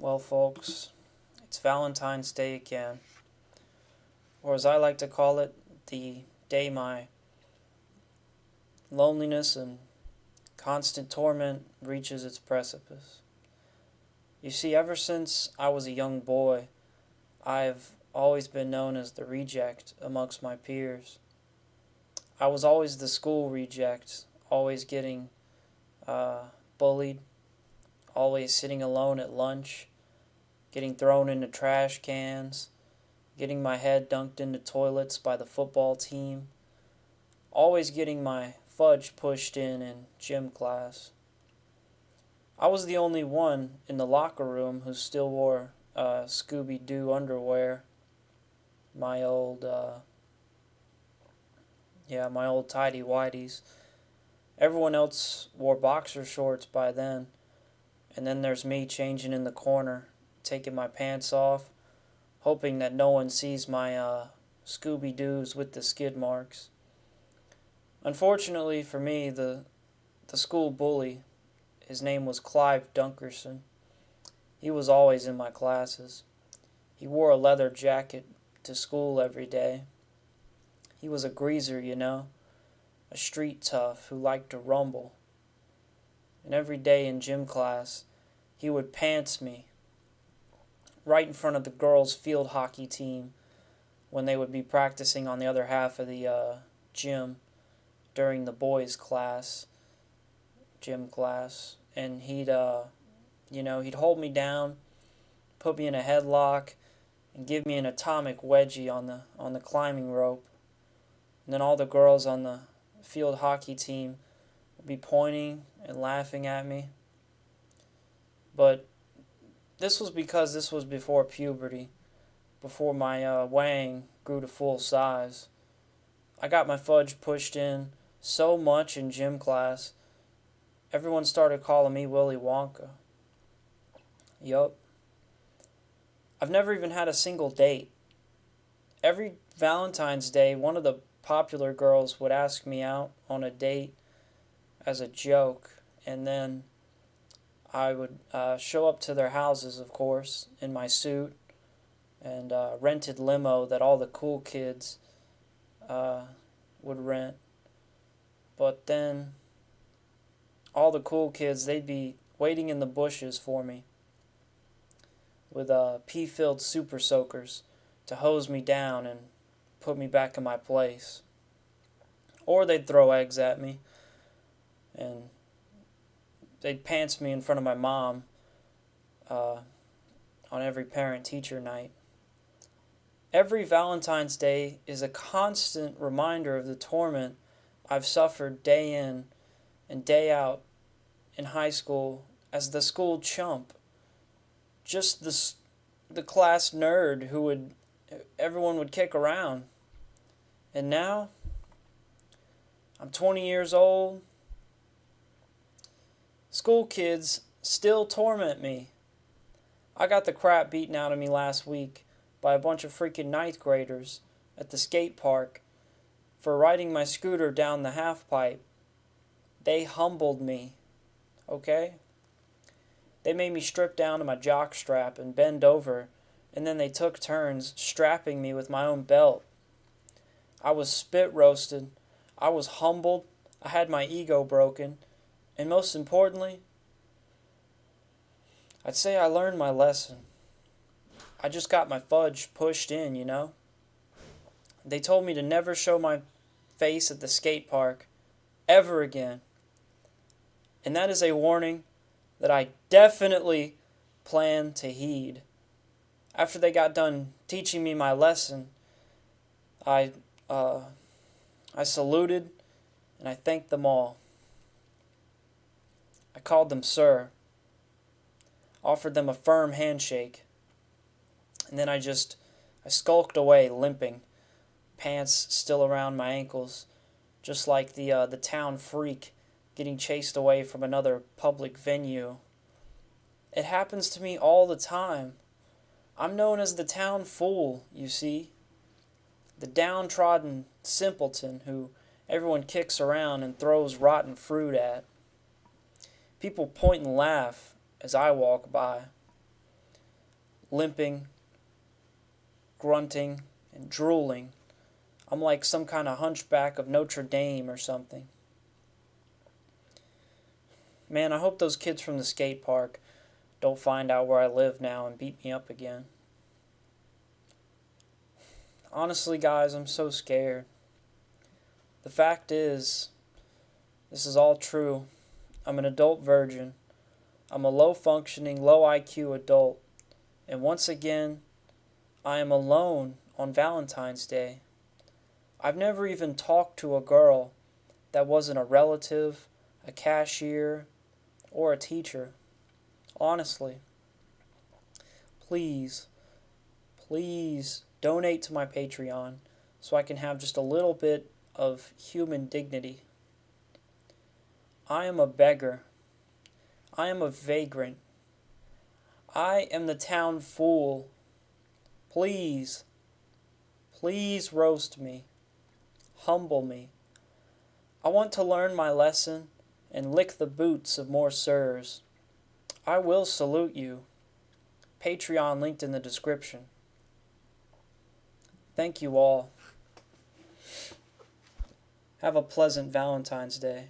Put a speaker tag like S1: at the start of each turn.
S1: Well, folks, it's Valentine's Day again, or as I like to call it, the day my loneliness and constant torment reaches its precipice. You see, ever since I was a young boy, I've always been known as the reject amongst my peers. I was always the school reject, always getting uh, bullied, always sitting alone at lunch, getting thrown into trash cans, getting my head dunked into toilets by the football team, always getting my fudge pushed in gym class. I was the only one in the locker room who still wore Scooby Doo underwear, my old, my old tidy whities. Everyone else wore boxer shorts by then, and then there's me changing in the corner, taking my pants off, hoping that no one sees my Scooby Doos with the skid marks. Unfortunately for me, the school bully, his name was Clive Dunkerson. He was always in my classes. He wore a leather jacket to school every day. He was a greaser, a street tough who liked to rumble. And every day in gym class, he would pants me right in front of the girls' field hockey team when they would be practicing on the other half of the gym during the boys' gym class. And he'd hold me down, put me in a headlock, and give me an atomic wedgie on the climbing rope. And then all the girls on the field hockey team would be pointing and laughing at me. But this was because this was before puberty, before my wang grew to full size. I got my fudge pushed in so much in gym class, everyone started calling me Willy Wonka. Yup. I've never even had a single date. Every Valentine's Day, one of the popular girls would ask me out on a date as a joke, and then I would show up to their houses, of course, in my suit and rented limo that all the cool kids would rent. But then all the cool kids, they'd be waiting in the bushes for me with pea-filled super soakers to hose me down and put me back in my place. Or they'd throw eggs at me, and they'd pants me in front of my mom on every parent-teacher night. Every Valentine's Day is a constant reminder of the torment I've suffered day in and day out in high school as the school chump. Just the class nerd who everyone would kick around. And now, I'm 20 years old. School kids still torment me. I got the crap beaten out of me last week by a bunch of freaking ninth graders at the skate park for riding my scooter down the half pipe. They humbled me, okay? They made me strip down to my jock strap and bend over, and then they took turns strapping me with my own belt. I was spit roasted, I was humbled, I had my ego broken, and most importantly, I'd say I learned my lesson. I just got my fudge pushed in. They told me to never show my face at the skate park ever again. And that is a warning that I definitely plan to heed. After they got done teaching me my lesson, I saluted and I thanked them all. I called them sir, offered them a firm handshake, and then I skulked away limping, pants still around my ankles, just like the town freak getting chased away from another public venue. It happens to me all the time. I'm known as the town fool, you see. The downtrodden simpleton who everyone kicks around and throws rotten fruit at. People point and laugh as I walk by. limping, grunting, and drooling. I'm like some kind of hunchback of Notre Dame or something. Man, I hope those kids from the skate park don't find out where I live now and beat me up again. Honestly, guys, I'm so scared. The fact is, this is all true. I'm an adult virgin. I'm a low-functioning, low IQ adult. And once again, I am alone on Valentine's Day. I've never even talked to a girl that wasn't a relative, a cashier, or a teacher. Honestly. Please, please donate to my Patreon so I can have just a little bit of human dignity. I am a beggar. I am a vagrant. I am the town fool. Please, please roast me. Humble me. I want to learn my lesson and lick the boots of more sirs. I will salute you. Patreon linked in the description. Thank you all. Have a pleasant Valentine's Day.